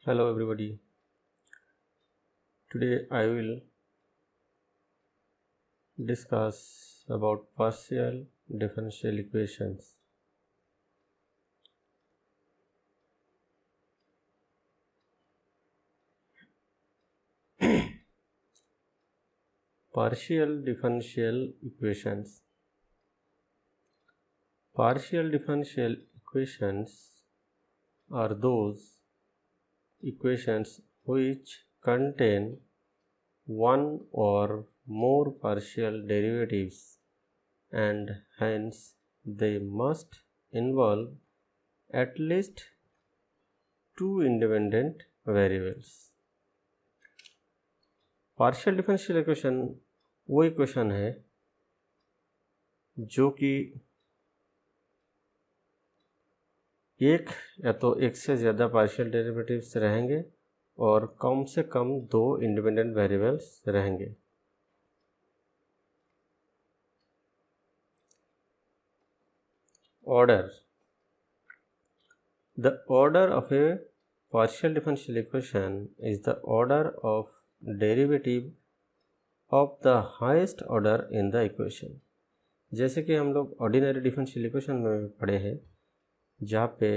Hello everybody. Today I will discuss about partial differential equations. Partial differential equations. Partial differential equations are those equations which contain one or more partial derivatives and hence they must involve at least two independent variables. Partial differential equation वो equation है जो कि एक या तो एक से ज़्यादा पार्शियल डेरिवेटिव्स रहेंगे और कम से कम दो इंडिपेंडेंट वेरिएबल्स रहेंगे. Order. The order of A partial differential equation is the order of derivative of the highest order in the equation. जैसे कि हम लोग ऑर्डिनरी डिफरेंशियल इक्वेशन में पढ़े हैं, जहाँ पे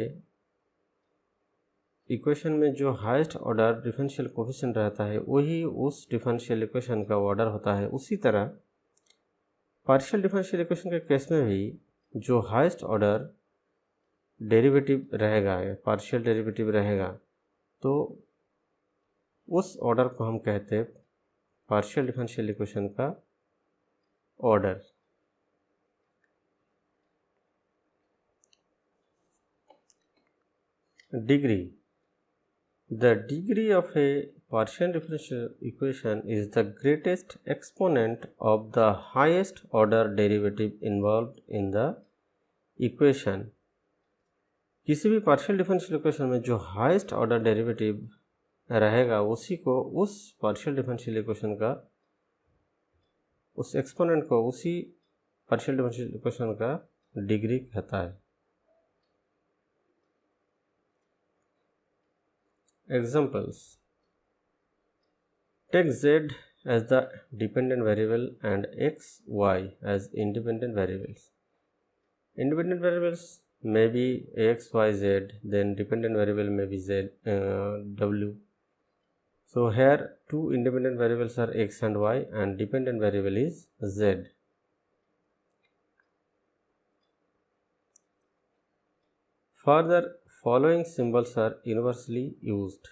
इक्वेशन में जो हाईएस्ट ऑर्डर डिफरेंशियल कोफिशिएंट रहता है वही उस डिफरेंशियल इक्वेशन का ऑर्डर होता है. उसी तरह पार्शियल डिफरेंशियल इक्वेशन के केस में भी जो हाईएस्ट ऑर्डर डेरिवेटिव रहेगा या पार्शियल डेरिवेटिव रहेगा तो उस ऑर्डर को हम कहते हैं पार्शियल डिफरेंशियल इक्वेशन का order. Degree. The degree of a partial differential equation is the greatest exponent of the highest order derivative involved in the equation. किसी भी पार्शियल डिफरेंशियल इक्वेशन में जो हाईएस्ट ऑर्डर डेरिवेटिव रहेगा उसी को उस partial differential equation का उस एक्सपोनेंट को उसी पार्शियल डिफरेंशियल इक्वेशन का डिग्री कहता है. Examples. Take z as the dependent variable and x, y as independent variables. Independent variables may be x, y, z, then dependent variable may be z, w. So here two independent variables are x and y and dependent variable is z. Further, following symbols are universally used.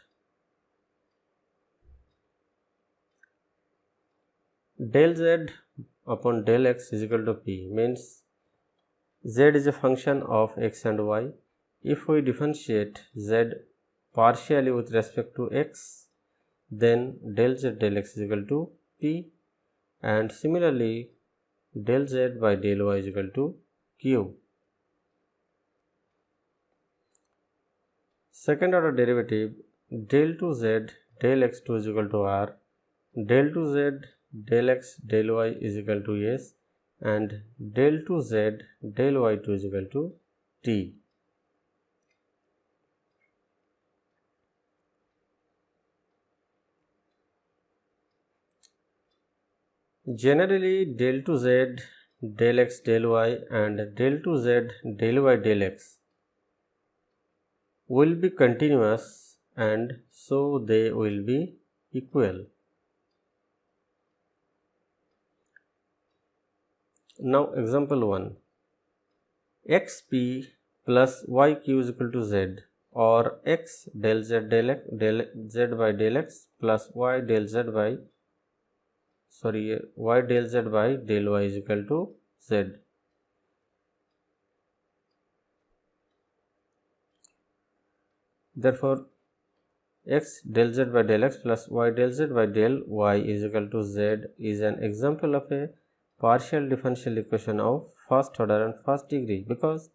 Del z upon del x is equal to p means z is a function of x and y. If we differentiate z partially with respect to x, then del z del x is equal to p, and similarly del z by del y is equal to q. Second order derivative del 2z del x2 is equal to r, del 2z del x del y is equal to s, and del 2z del y2 is equal to t. Generally del 2z del x del y and del 2z del y del x will be continuous and so they will be equal. Now example 1. xp plus yq is equal to z, or x del z del x del z by del x plus y del z by y del z by del y is equal to z. Therefore, x del z by del x plus y del z by del y is equal to z is an example of a partial differential equation of first order and first degree, because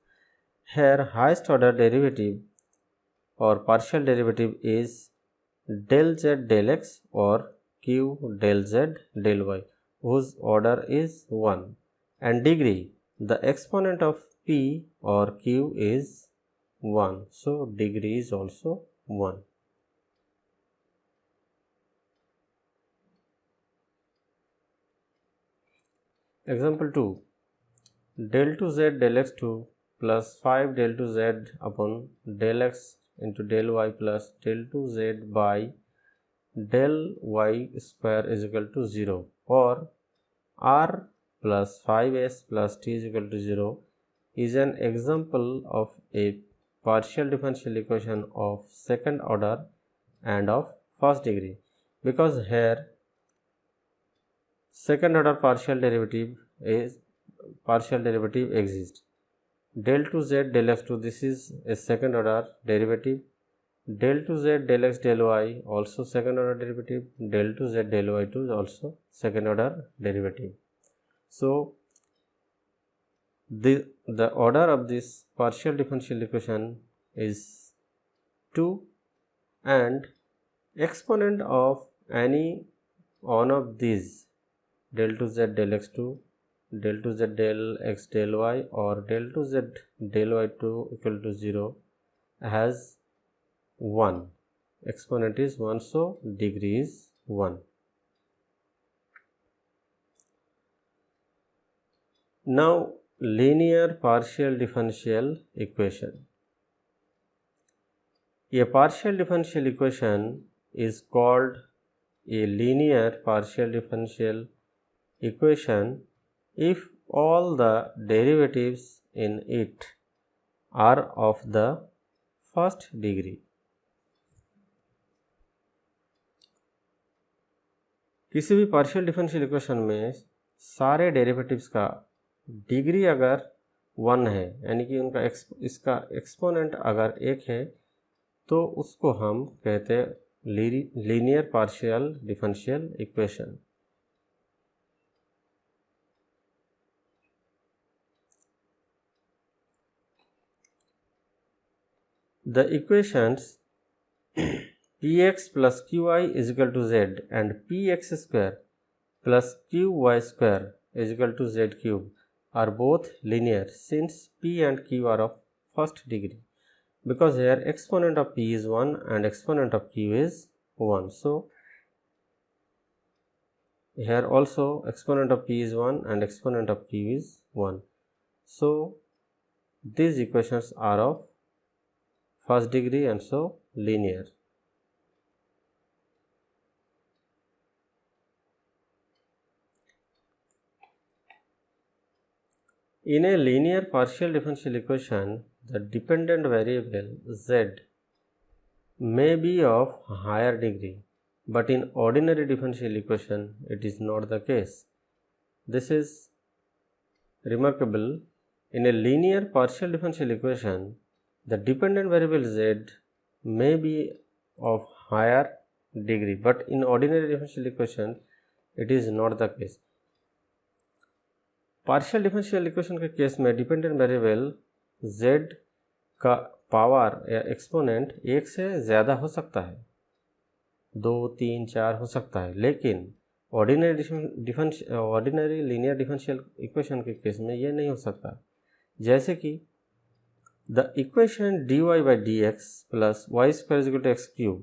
here highest order derivative or partial derivative is del z del x or q del z del y, whose order is 1, and degree, the exponent of p or q is 1, so degree is also 1. Example 2. Del 2z del x2 plus 5 del 2z upon del x into del y plus del 2z by del y square is equal to 0, or r plus 5s plus t is equal to 0 is an example of a partial differential equation of second order and of first degree, because here second order partial derivative exists. Del 2z del x2, this is a second order derivative. Del 2z del x del y also second order derivative. Del 2z del y2 is also second order derivative. So the order of this partial differential equation is 2, and exponent of any one of these, del 2z del x2, del 2z del x del y, or del 2z del y2 equal to 0 has 1. Exponent is 1, so degree is 1. Now linear partial differential equation. A partial differential equation is called a linear partial differential equation if all the derivatives in it are of the first degree. किसी भी partial differential equation में सारे derivatives का degree अगर 1 है, यानी कि उनका इसका एक्सपोनेंट अगर 1 है, तो उसको हम कहते हैं linear partial differential equation. The equations px plus qy is equal to z and px square plus qy square is equal to z cube are both linear, since p and q are of first degree, because here exponent of p is 1 and exponent of q is 1. So here also exponent of p is 1 and exponent of q is 1. So these equations are of first degree and so linear. In a linear partial differential equation, the dependent variable z may be of higher degree, but in ordinary differential equation it is not the case. This is remarkable. In a linear partial differential equation, the dependent variable z may be of higher degree, but in ordinary differential equation it is not the case. Partial differential equation के case में dependent variable z का power या exponent 1 से ज़्यादा हो सकता है, 2, 3, 4 हो सकता है, लेकिन ऑर्डिनरी लीनियर डिफरेंशियल इक्वेशन के केस में ये नहीं हो सकता. जैसे कि the equation dy by dx plus y square is equal to x cube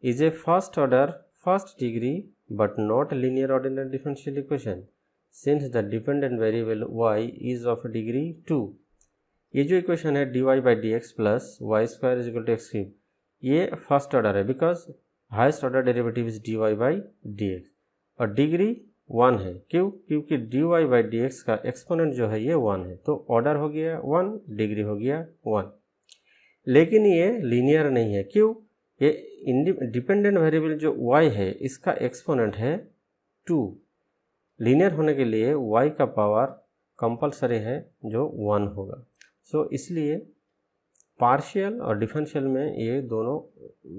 is a first order first degree but not linear ordinary differential equation, since the dependent variable y is of degree 2. ये जो equation है dy by dx plus y square is equal to x cube, ये first order है, because highest order derivative is dy by dx, और degree 1 है. क्यों? क्योंकि dy by dx का एक्सपोनेंट जो है ये 1 है, तो ऑर्डर हो गया 1, डिग्री हो गया 1. लेकिन ये लीनियर नहीं है. क्यों? ये डिपेंडेंट वेरिएबल जो y है इसका एक्सपोनेंट है 2. लीनियर होने के लिए y का पावर कंपलसरी है जो 1 होगा. सो इसलिए पार्शियल और डिफरेंशियल में ये दोनों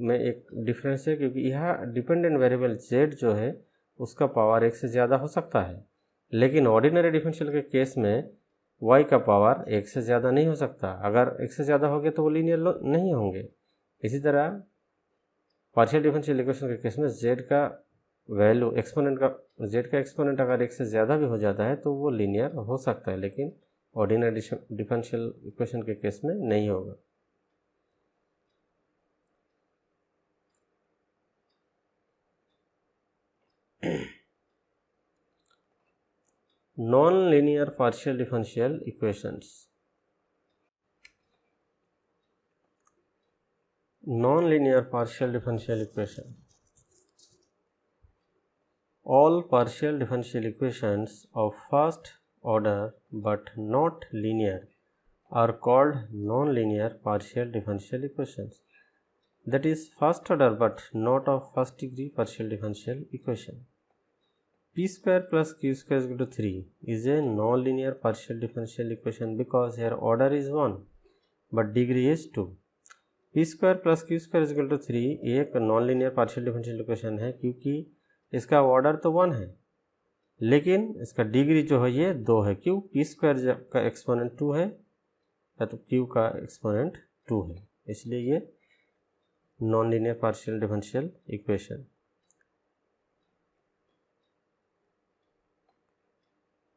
में एक डिफरेंस है, क्योंकि यह डिपेंडेंट वेरिएबल z जो है उसका पावर 1 से ज़्यादा हो सकता है, लेकिन ऑर्डिनरी डिफरेंशियल के केस में y का पावर 1 से ज़्यादा नहीं हो सकता. अगर 1 से ज़्यादा हो गया तो वो लीनियर नहीं होंगे. इसी तरह पार्शियल डिफरेंशियल इक्वेशन के केस में z का वैल्यू एक्सपोनेंट का z का एक्सपोनेंट अगर 1 से ज़्यादा भी हो जाता है तो वो लीनियर हो सकता है, लेकिन ऑर्डिनरी डिफरेंशियल इक्वेशन के केस में नहीं होगा. Non-linear partial differential equations. Non-linear partial differential equation. All partial differential equations of first order but not linear are called non-linear partial differential equations. That is first order but not of first degree partial differential equation. P square plus Q square is equal to 3 is a non-linear partial differential equation because here order is 1 but degree is 2. P square plus Q square is equal to 3 एक non-linear partial differential equation है क्योंकि इसका order तो 1 है लेकिन इसका degree जो है ये 2 है. क्यों? पी स्क्वायर का एक्सपोनेंट 2 है या तो क्यू का एक्सपोनेंट 2 है, इसलिए ये non linear partial differential equation.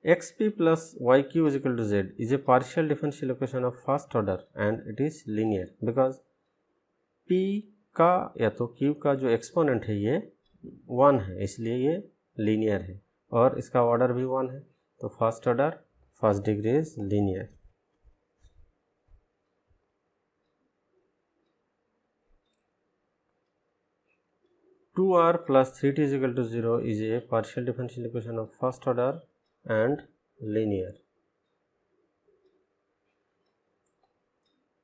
xp plus yq is equal to z is a partial differential equation of first order and it is linear because p का या तो q का जो एक्सपोनेंट है ये 1 है इसलिए ये लीनियर है और इसका ऑर्डर भी 1 है तो first order first degree is linear. Two r plus 3t is equal to 0 is a partial differential equation of first order and linear.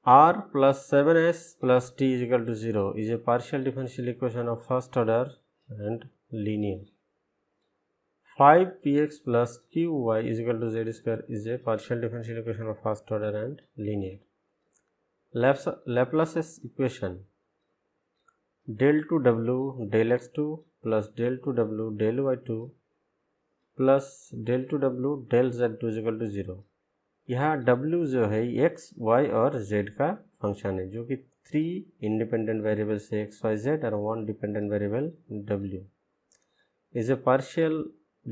R plus 7s plus t is equal to 0 is a partial differential equation of first order and linear. 5px plus qy is equal to z square is a partial differential equation of first order and linear. Laplace's equation del 2w del x2 plus del 2w del y2 plus del 2w del z2 is equal to 0. यहाँ w जो है x, y और z का function है जो कि 3 independent variables है x, y, z और 1 dependent variable w. is a partial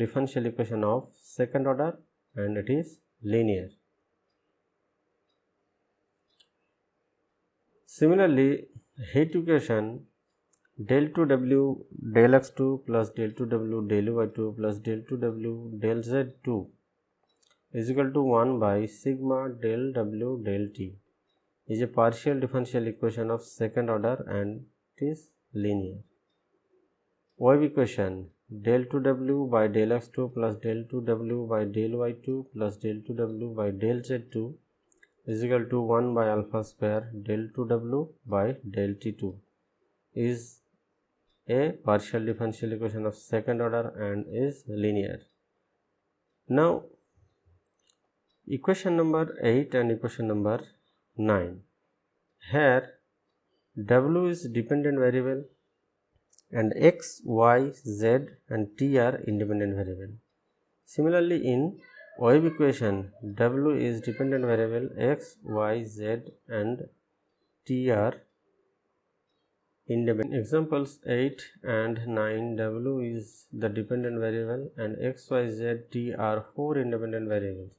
differential equation of second order and it is linear. Similarly, heat equation del 2w del x2 plus del 2w del y2 plus del 2w del z2 is equal to 1 by sigma del w del t is a partial differential equation of second order and it is linear. Wave equation del 2w by del x2 plus del 2w by del y2 plus del 2w by del z2 is equal to 1 by alpha square del 2w by del t2 is a partial differential equation of second order and is linear. Now, equation number 8 and equation number 9. Here, w is dependent variable and x, y, z and t are independent variable. Similarly, in wave equation, w is dependent variable, x, y, z and t are independent. Examples 8 and 9, w is the dependent variable and x, y, z, t are 4 independent variables.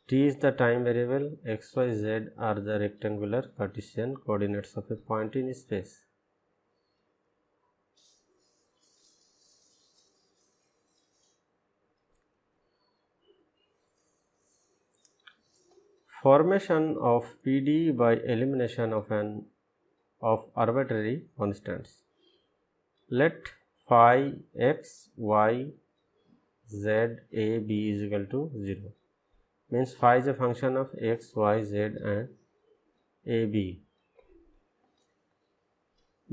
T is the time variable, x, y, z are the rectangular Cartesian coordinates of a point in space. Formation of PD by elimination of arbitrary constants. Let phi x, y, z, a, b is equal to 0. Means phi is a function of x, y, z and a, b.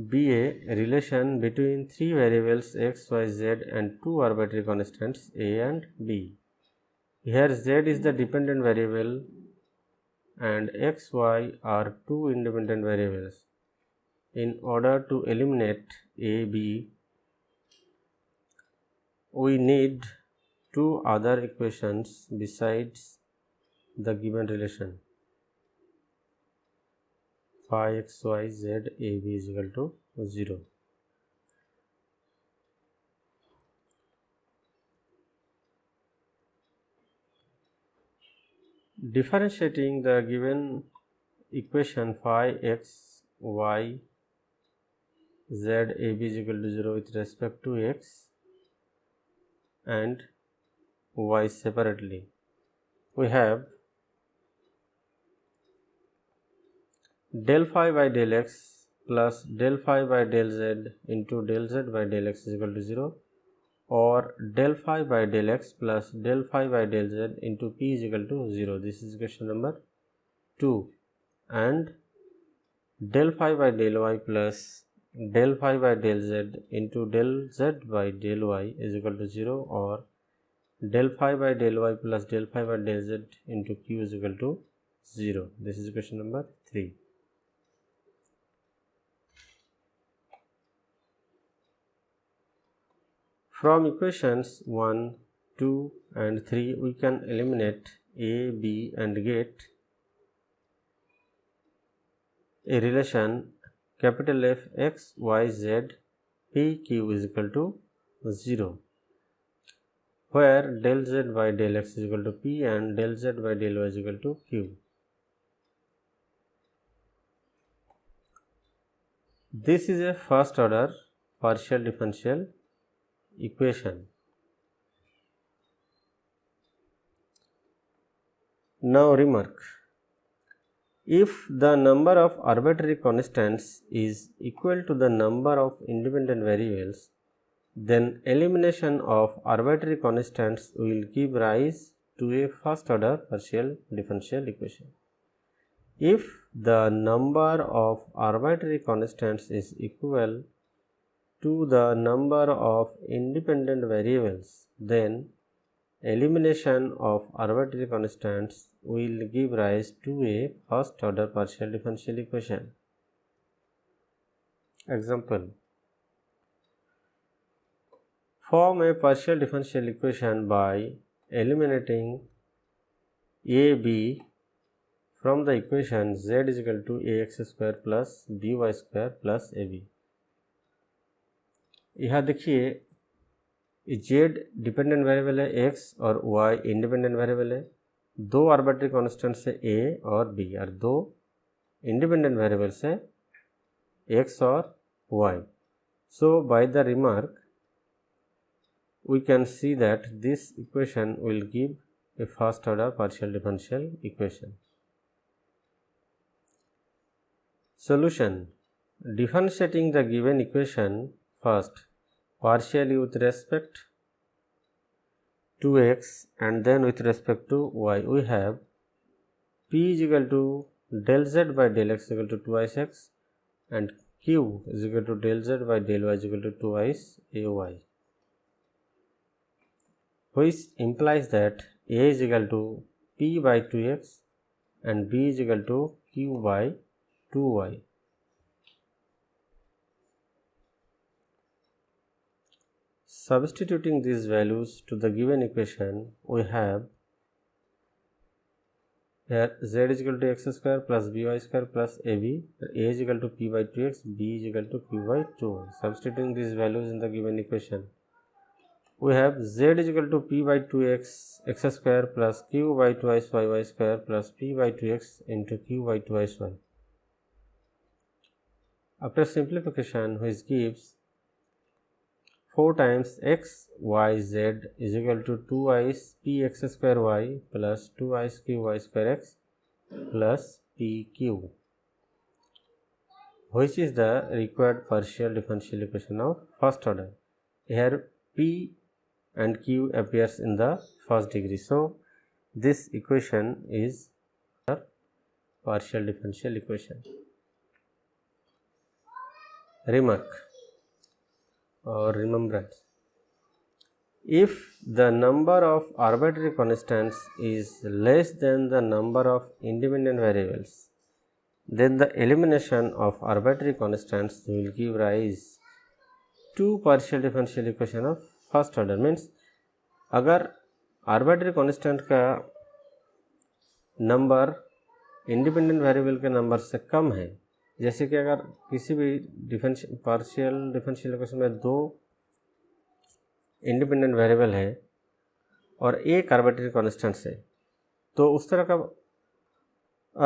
Be a relation between three variables x, y, z and two arbitrary constants a and b. Here z is the dependent variable and x, y are two independent variables. In order to eliminate a, b, we need two other equations besides the given relation. Phi x, y, z, a, b is equal to 0. Differentiating the given equation phi x, y, z, a, b is equal to 0 with respect to x and y separately. We have del phi by del x plus del phi by del z into del z by del x is equal to 0, or del phi by del x plus del phi by del z into p is equal to 0. This is question number 2. And del phi by del y plus del phi by del z into del z by del y is equal to 0, or del phi by del y plus del phi by del z into q is equal to 0. This is question number 3. From equations 1, 2 and 3 we can eliminate a, b and get a relation capital F x, y, z, p, q is equal to 0, where del z by del x is equal to p and del z by del y is equal to q. This is a first order partial differential equation. Now remark, if the number of arbitrary constants is equal to the number of independent variables, then elimination of arbitrary constants will give rise to a first order partial differential equation. If the number of arbitrary constants is equal to the number of independent variables, then elimination of arbitrary constants will give rise to a first order partial differential equation. Example: form a partial differential equation by eliminating a, b from the equation z is equal to ax square plus by square plus ab. यहाँ देखिए z dependent variable है, x और y independent variable है, दो arbitrary constants है a और b और दो इंडिपेंडेंट वेरिएबल्स है x और y. So by the remark we can see that this equation will give a first order partial differential equation. Solution: differentiating the given equation first partially with respect to x and then with respect to y, we have p is equal to del z by del x is equal to twice x and q is equal to del z by del y is equal to twice ay, which implies that a is equal to p by 2x and b is equal to q by 2y. Substituting these values to the given equation, we have here z is equal to x square plus by square plus ab, a is equal to p by 2x, b is equal to q by 2y. Substituting these values in the given equation, we have z is equal to p by 2x x square plus q by twice y square plus p by 2x into q by twice y. After simplification, which gives 4 times x y z is equal to 2i's p x square y plus 2i's q y square x plus p q, which is the required partial differential equation of first order. Here p and q appears in the first degree, so this equation is the partial differential equation. Remark or remembrance: if the number of arbitrary constants is less than the number of independent variables, then the elimination of arbitrary constants will give rise to partial differential equation of first order. Means अगर arbitrary constant का number independent variable के number से कम है, जैसे कि अगर किसी भी पार्शियल डिफरेंशियल इक्वेशन में दो इंडिपेंडेंट वेरिएबल है और एक आर्बिट्ररी कांस्टेंट से, तो उस तरह का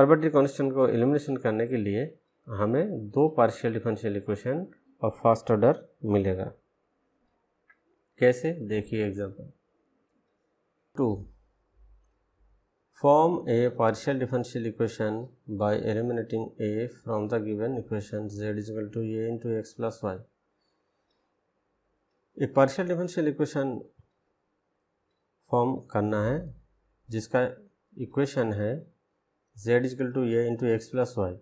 आर्बिट्ररी कांस्टेंट को एलिमिनेशन करने के लिए हमें दो partial differential equation of first order मिलेगा. कैसे, देखिए example. 2. Form a partial differential equation by eliminating a from the given equation z is equal to a into x plus y. एक partial differential equation फॉर्म करना है जिसका equation है z is equal to a into x plus y.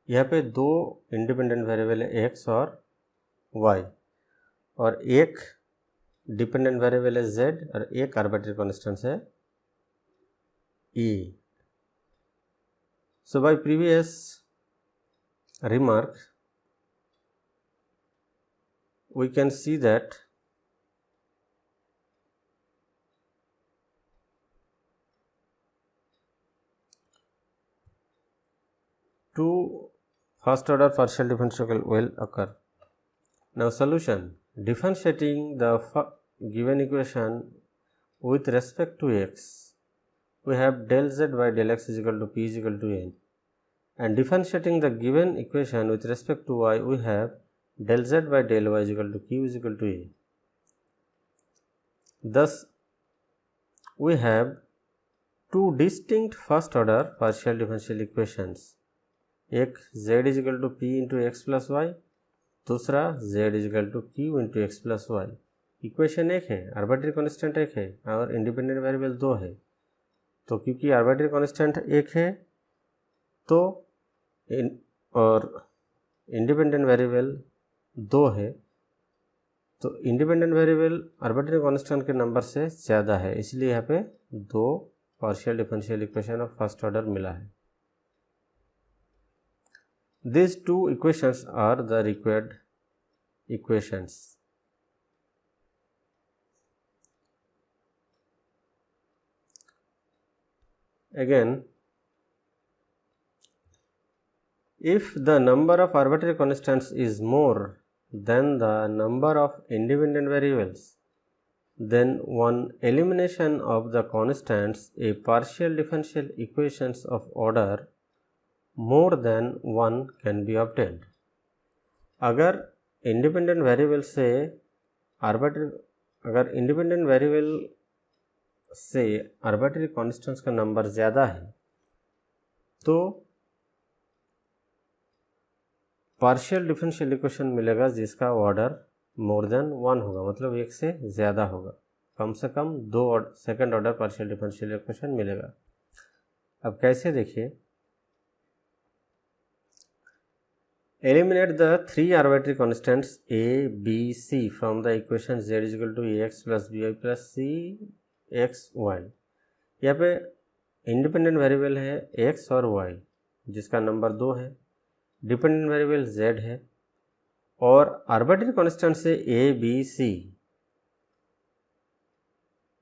यहाँ पे दो independent variable है x और y, और एक डिपेंडेंट वेरिएबल है z और एक आर्बिट्ररी कांस्टेंट है e। So bye previous remark we can see that two first order partial differential will occur. Now solution: differentiating the given equation with respect to x, we have del z by del x is equal to p is equal to n, and differentiating the given equation with respect to y, we have del z by del y is equal to q is equal to a. Thus we have two distinct first order partial differential equations, एक z is equal to p into x plus y, दूसरा z is equal to q into x plus y. Equation एक है, arbitrary constant एक है और independent variable दो है। तो क्योंकि आर्बिट्ररी कांस्टेंट एक है तो और इंडिपेंडेंट वेरिएबल दो है, तो इंडिपेंडेंट वेरिएबल आर्बिट्ररी कांस्टेंट के नंबर से ज़्यादा है, इसलिए यहाँ पे दो partial differential equation of first order मिला है। These two equations are the required equations. Again, if the number of arbitrary constants is more than the number of independent variables, then one elimination of the constants, a partial differential equations of order more than one can be obtained. अगर independent variable से अगर independent variable से arbitrary constants का number ज़्यादा है तो partial differential equation मिलेगा जिसका ऑर्डर मोर देन वन होगा, मतलब एक से ज़्यादा होगा, कम से कम दो second order partial differential equation मिलेगा। अब कैसे देखिए, eliminate the three arbitrary constants a, b, c from the equation z is equal to ax plus by plus c x y। यहाँ पे इंडिपेंडेंट वेरिएबल है x और y जिसका number दो है, डिपेंडेंट वेरिएबल z है और आर्बिट्ररी कांस्टेंट से a, b, c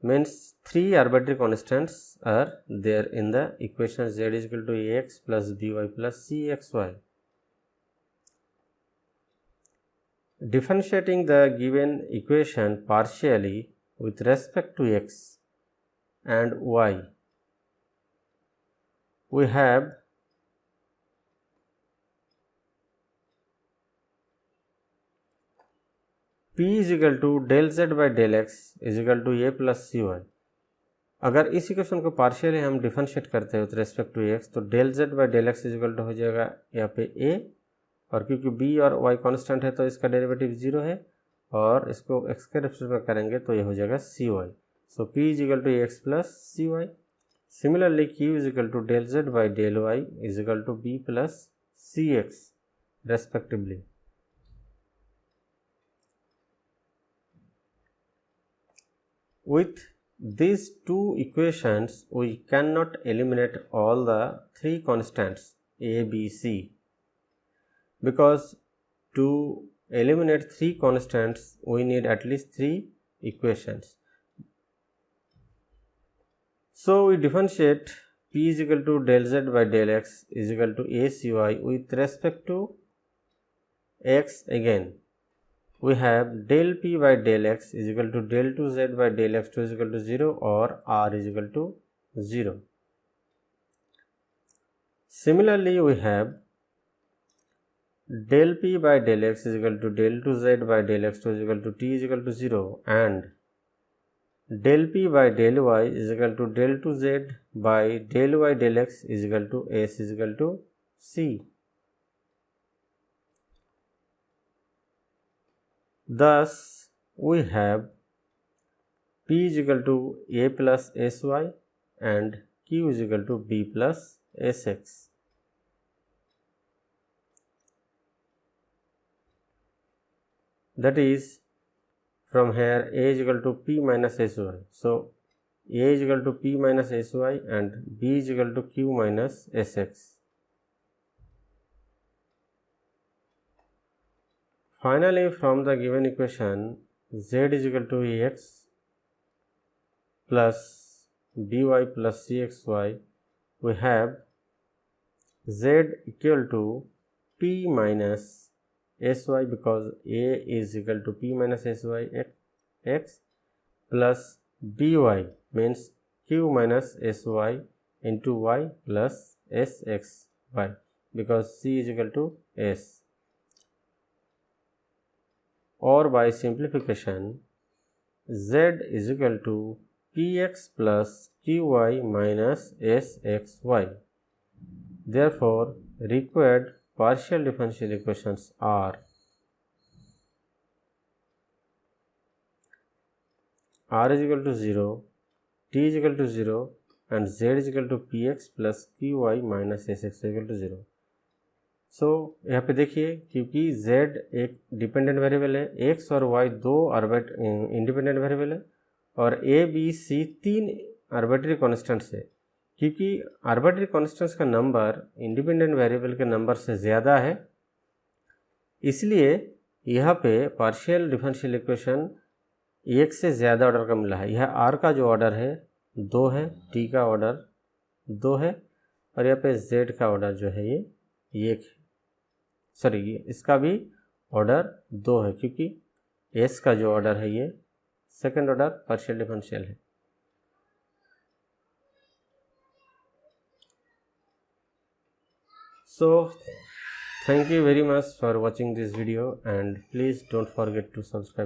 means three arbitrary constants are there in the equation z is equal to ax plus by plus c x y। Differentiating the given equation partially with respect to x and y, we have p is equal to del z by del x is equal to a plus cy। अगर इस equation को partially हम differentiate करते हैं with respect to x तो del z by del x is equal to हो जाएगा यहाँ पे a, और क्योंकि b और y कांस्टेंट है तो इसका डेरिवेटिव जीरो है, और इसको x के रेस्पेक्ट में करेंगे तो ये हो जाएगा cy। So p is equal to x plus cy। Similarly q is equal to del z by del y is equal to b plus cx respectively. With these two equations we cannot eliminate all the three constants a, b, c, because to eliminate three constants we need at least three equations. So we differentiate p is equal to del z by del x is equal to a cy with respect to x. Again we have del p by del x is equal to del 2z by del x2 is equal to 0 or r is equal to 0. Similarly we have del p by del x is equal to del 2z by del x2 is equal to t is equal to 0, and del p by del y is equal to del 2z by del y del x is equal to s is equal to c. Thus, we have p is equal to a plus sy and q is equal to b plus sx. That is, from here a is equal to p minus sy. So, a is equal to p minus sy and b is equal to q minus sx. Finally, from the given equation, z is equal to ax plus by plus cxy, we have z equal to p minus sy because a is equal to p minus sy x plus by means q minus sy into y plus sxy because c is equal to s. Or by simplification, z is equal to px plus qy minus sxy. Therefore, required partial differential equations are r is equal to 0, t is equal to 0 and z is equal to px plus qy minus sx is equal to 0. सो यहाँ पे देखिए, क्योंकि z एक dependent variable है, x और y दो independent variable है और a b c तीन आर्बिट्री कॉन्स्टेंट्स है. क्योंकि आर्बिट्री कॉन्स्टेंट्स का नंबर इंडिपेंडेंट वेरिएबल के नंबर से ज़्यादा है, इसलिए यहाँ पे पार्शियल डिफरेंशियल इक्वेशन एक से ज़्यादा ऑर्डर का मिला है. यह r का जो ऑर्डर है 2 है, t का ऑर्डर 2 है और यहाँ पे z का ऑर्डर जो है ये 1 है. सॉरी, इसका भी ऑर्डर 2 है क्योंकि s का जो ऑर्डर है ये सेकंड ऑर्डर पार्शियल डिफरेंशियल है. So, thank you very much for watching this video and please don't forget to subscribe.